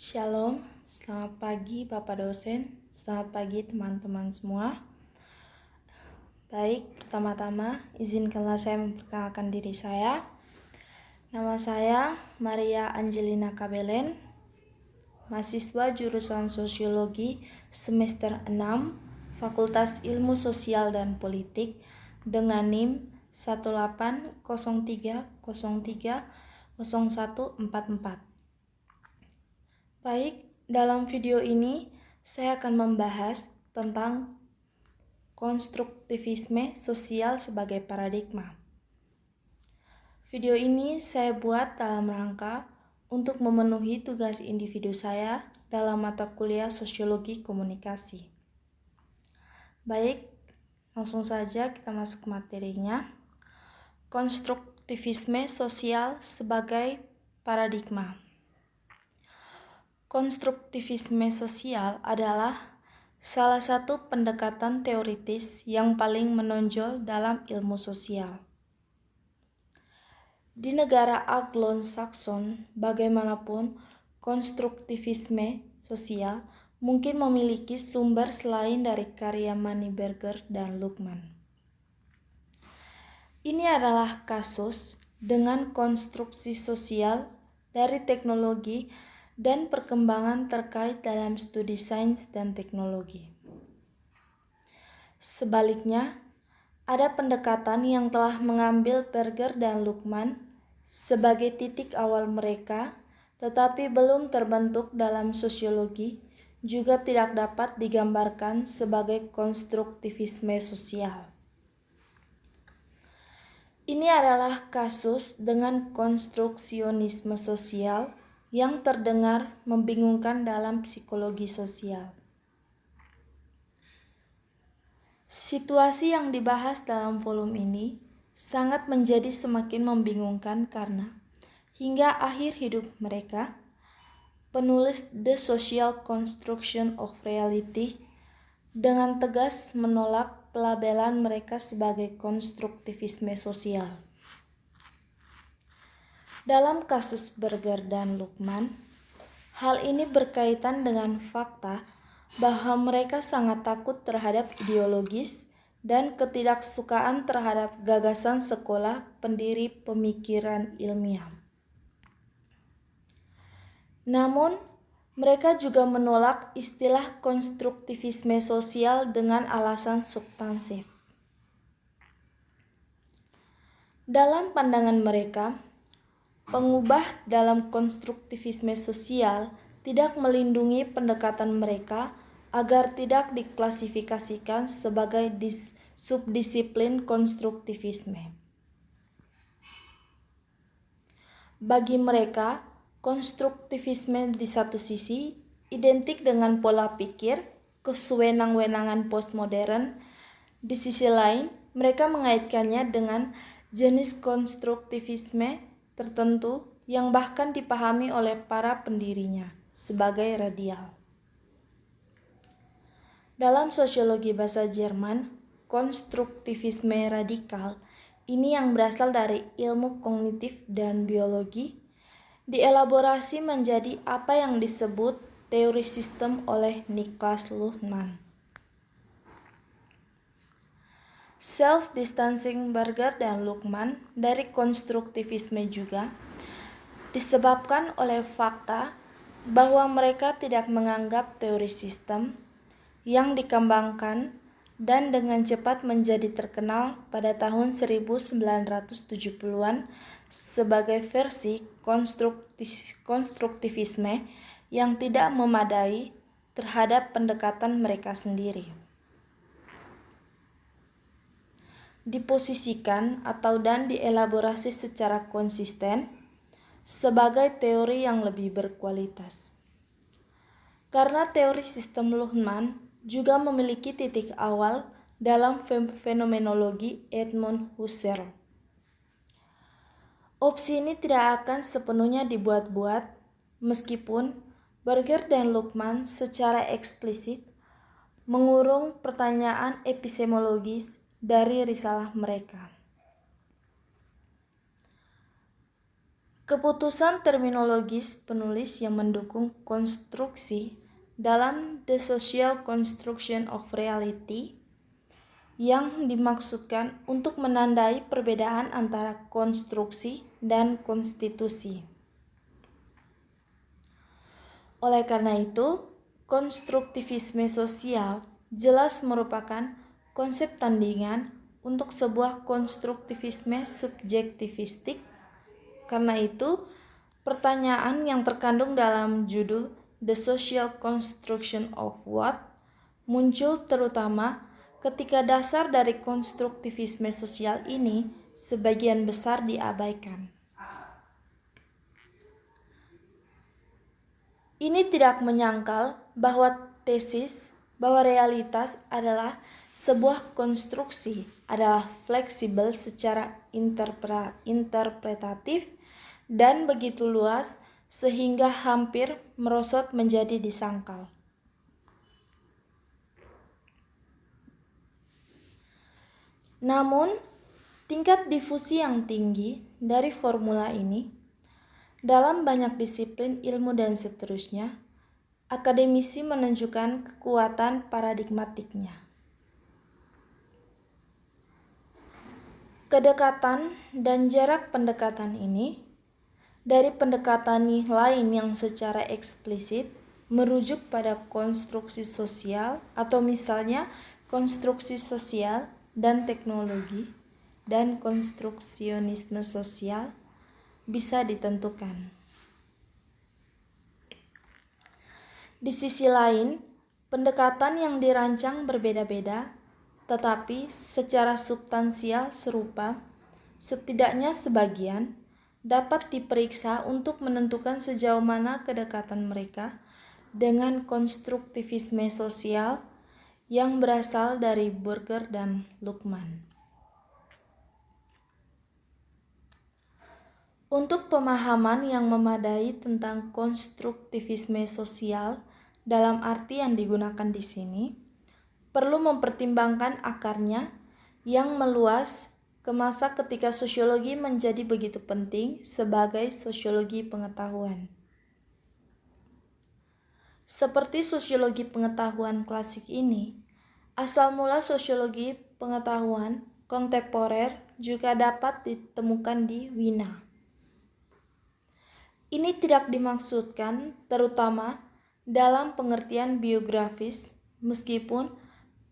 Shalom, selamat pagi Bapak dosen, selamat pagi teman-teman semua. Baik, pertama-tama izinkanlah saya memperkenalkan diri saya. Nama saya Maria Angelina Kabelen, mahasiswa jurusan Sosiologi semester 6, Fakultas Ilmu Sosial dan Politik dengan NIM 18030300144. Baik, dalam video ini saya akan membahas tentang konstruktivisme sosial sebagai paradigma. Video ini saya buat dalam rangka untuk memenuhi tugas individu saya dalam mata kuliah Sosiologi Komunikasi. Baik, langsung saja kita masuk ke materinya. Konstruktivisme sosial sebagai paradigma. Konstruktivisme sosial adalah salah satu pendekatan teoritis yang paling menonjol dalam ilmu sosial. Di negara Anglo-Saxon, bagaimanapun, konstruktivisme sosial mungkin memiliki sumber selain dari karya Berger dan Luhmann. Ini adalah kasus dengan konstruksi sosial dari teknologi dan perkembangan terkait dalam studi sains dan teknologi. Sebaliknya, ada pendekatan yang telah mengambil Berger dan Luhmann sebagai titik awal mereka, tetapi belum terbentuk dalam sosiologi, juga tidak dapat digambarkan sebagai konstruktivisme sosial. Ini adalah kasus dengan konstruksionisme sosial yang terdengar membingungkan dalam psikologi sosial. Situasi yang dibahas dalam volume ini sangat menjadi semakin membingungkan karena hingga akhir hidup mereka, penulis The Social Construction of Reality dengan tegas menolak pelabelan mereka sebagai konstruktivisme sosial. Dalam kasus Berger dan Luhmann, hal ini berkaitan dengan fakta bahwa mereka sangat takut terhadap ideologis dan ketidaksukaan terhadap gagasan sekolah pendiri pemikiran ilmiah. Namun, mereka juga menolak istilah konstruktivisme sosial dengan alasan substansif. Dalam pandangan mereka, pengubah dalam konstruktivisme sosial tidak melindungi pendekatan mereka agar tidak diklasifikasikan sebagai subdisiplin konstruktivisme. Bagi mereka, konstruktivisme di satu sisi identik dengan pola pikir kesewenang-wenangan postmodern. Di sisi lain, mereka mengaitkannya dengan jenis konstruktivisme tertentu yang bahkan dipahami oleh para pendirinya sebagai radial. Dalam sosiologi bahasa Jerman, konstruktivisme radikal ini yang berasal dari ilmu kognitif dan biologi dielaborasi menjadi apa yang disebut teori sistem oleh Niklas Luhmann. Self-distancing Berger dan Luhmann dari konstruktivisme juga disebabkan oleh fakta bahwa mereka tidak menganggap teori sistem yang dikembangkan dan dengan cepat menjadi terkenal pada tahun 1970-an sebagai versi konstruktivisme yang tidak memadai terhadap pendekatan mereka sendiri. Diposisikan dan dielaborasi secara konsisten sebagai teori yang lebih berkualitas. Karena teori sistem Luhmann juga memiliki titik awal dalam fenomenologi Edmund Husserl. Opsi ini tidak akan sepenuhnya dibuat-buat, meskipun Berger dan Luhmann secara eksplisit mengurung pertanyaan epistemologis dari risalah mereka. Keputusan terminologis penulis yang mendukung konstruksi dalam The Social Construction of Reality yang dimaksudkan untuk menandai perbedaan antara konstruksi dan konstitusi. Oleh karena itu, konstruktivisme sosial jelas merupakan konsep tandingan untuk sebuah konstruktivisme subjektivistik. Karena itu, pertanyaan yang terkandung dalam judul The Social Construction of What muncul terutama ketika dasar dari konstruktivisme sosial ini sebagian besar diabaikan. Ini tidak menyangkal bahwa tesis bahwa realitas adalah sebuah konstruksi adalah fleksibel secara interpretatif dan begitu luas sehingga hampir merosot menjadi disangkal. Namun, tingkat difusi yang tinggi dari formula ini dalam banyak disiplin ilmu dan seterusnya, akademisi menunjukkan kekuatan paradigmatiknya. Kedekatan dan jarak pendekatan ini dari pendekatan lain yang secara eksplisit merujuk pada konstruksi sosial atau misalnya konstruksi sosial dan teknologi dan konstruksionisme sosial bisa ditentukan. Di sisi lain, pendekatan yang dirancang berbeda-beda, tetapi secara substansial serupa, setidaknya sebagian, dapat diperiksa untuk menentukan sejauh mana kedekatan mereka dengan konstruktivisme sosial yang berasal dari Burger dan Luckmann. Untuk pemahaman yang memadai tentang konstruktivisme sosial dalam arti yang digunakan di sini, perlu mempertimbangkan akarnya yang meluas ke masa ketika sosiologi menjadi begitu penting sebagai sosiologi pengetahuan. Seperti sosiologi pengetahuan klasik ini, asal mula sosiologi pengetahuan kontemporer juga dapat ditemukan di Wina. Ini tidak dimaksudkan terutama dalam pengertian biografis, meskipun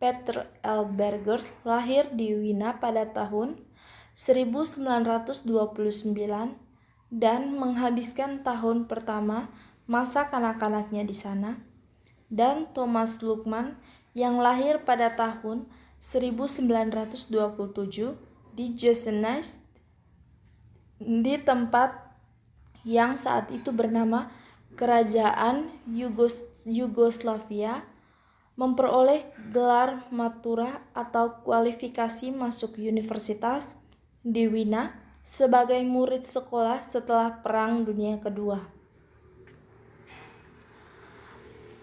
Peter L. Berger lahir di Wina pada tahun 1929 dan menghabiskan tahun pertama masa kanak-kanaknya di sana, dan Thomas Luckmann yang lahir pada tahun 1927 di Jesenice, di tempat yang saat itu bernama Kerajaan Yugoslavia, memperoleh gelar matura atau kualifikasi masuk universitas di Wina sebagai murid sekolah setelah Perang Dunia Kedua.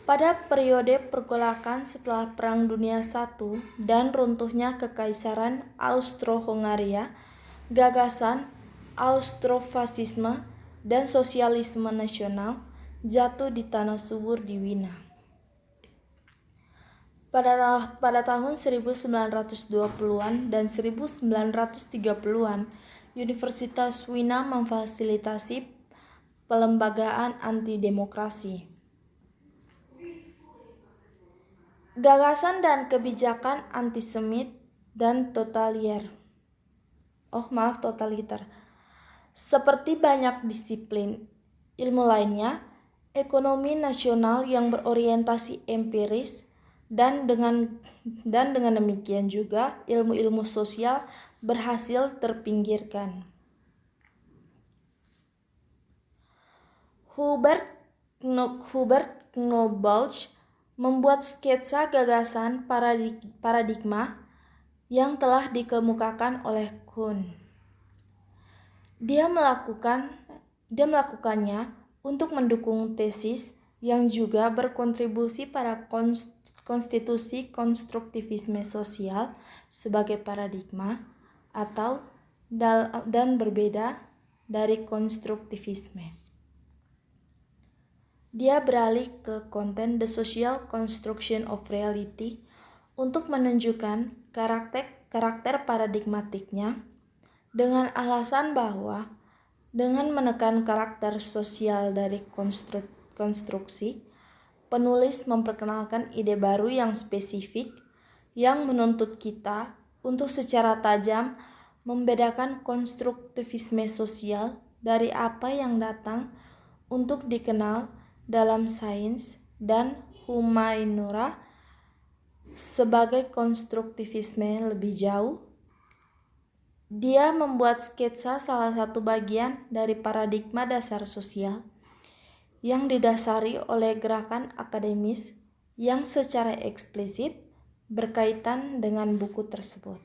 Pada periode pergolakan setelah Perang Dunia I dan runtuhnya Kekaisaran Austro-Hongaria, gagasan Austrofasisme dan sosialisme nasional jatuh di tanah subur di Wina. Pada tahun 1920-an dan 1930-an, Universitas Wina memfasilitasi pelembagaan anti-demokrasi. Gagasan dan kebijakan antisemit dan totaliter. Seperti banyak disiplin ilmu lainnya, ekonomi nasional yang berorientasi empiris dan dengan demikian juga ilmu-ilmu sosial berhasil terpinggirkan. Hubert Knobloch membuat sketsa gagasan paradigma yang telah dikemukakan oleh Kuhn. Dia melakukannya untuk mendukung tesis yang juga berkontribusi pada konstitusi konstruktivisme sosial sebagai paradigma dan berbeda dari konstruktivisme. Dia beralih ke konten The Social Construction of Reality untuk menunjukkan karakter paradigmatiknya dengan alasan bahwa dengan menekan karakter sosial dari konstruksi, penulis memperkenalkan ide baru yang spesifik yang menuntut kita untuk secara tajam membedakan konstruktivisme sosial dari apa yang datang untuk dikenal dalam sains dan humaniora sebagai konstruktivisme lebih jauh. Dia membuat sketsa salah satu bagian dari paradigma dasar sosial yang didasari oleh gerakan akademis yang secara eksplisit berkaitan dengan buku tersebut.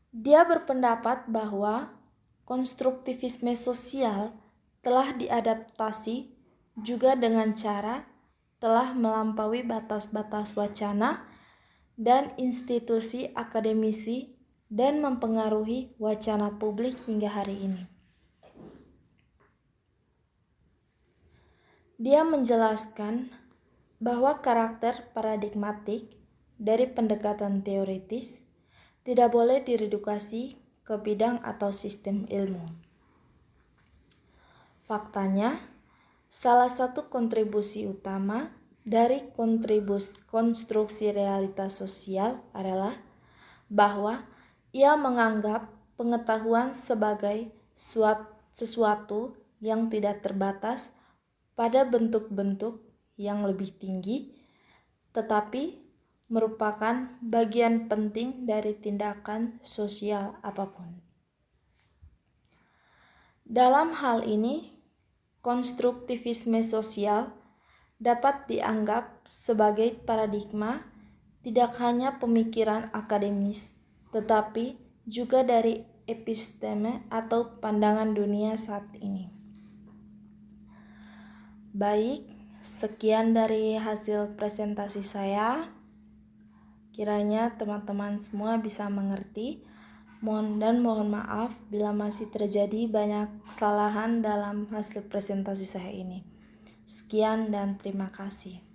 Dia berpendapat bahwa konstruktivisme sosial telah diadaptasi juga dengan cara telah melampaui batas-batas wacana dan institusi akademisi dan mempengaruhi wacana publik hingga hari ini. Dia menjelaskan bahwa karakter paradigmatik dari pendekatan teoritis tidak boleh diredukasi ke bidang atau sistem ilmu. Faktanya, salah satu kontribusi utama dari konstruksi realitas sosial adalah bahwa ia menganggap pengetahuan sebagai sesuatu yang tidak terbatas pada bentuk-bentuk yang lebih tinggi, tetapi merupakan bagian penting dari tindakan sosial apapun. Dalam hal ini, konstruktivisme sosial dapat dianggap sebagai paradigma tidak hanya pemikiran akademis, tetapi juga dari episteme atau pandangan dunia saat ini. Baik, sekian dari hasil presentasi saya. Kiranya teman-teman semua bisa mengerti. Mohon maaf bila masih terjadi banyak kesalahan dalam hasil presentasi saya ini. Sekian dan terima kasih.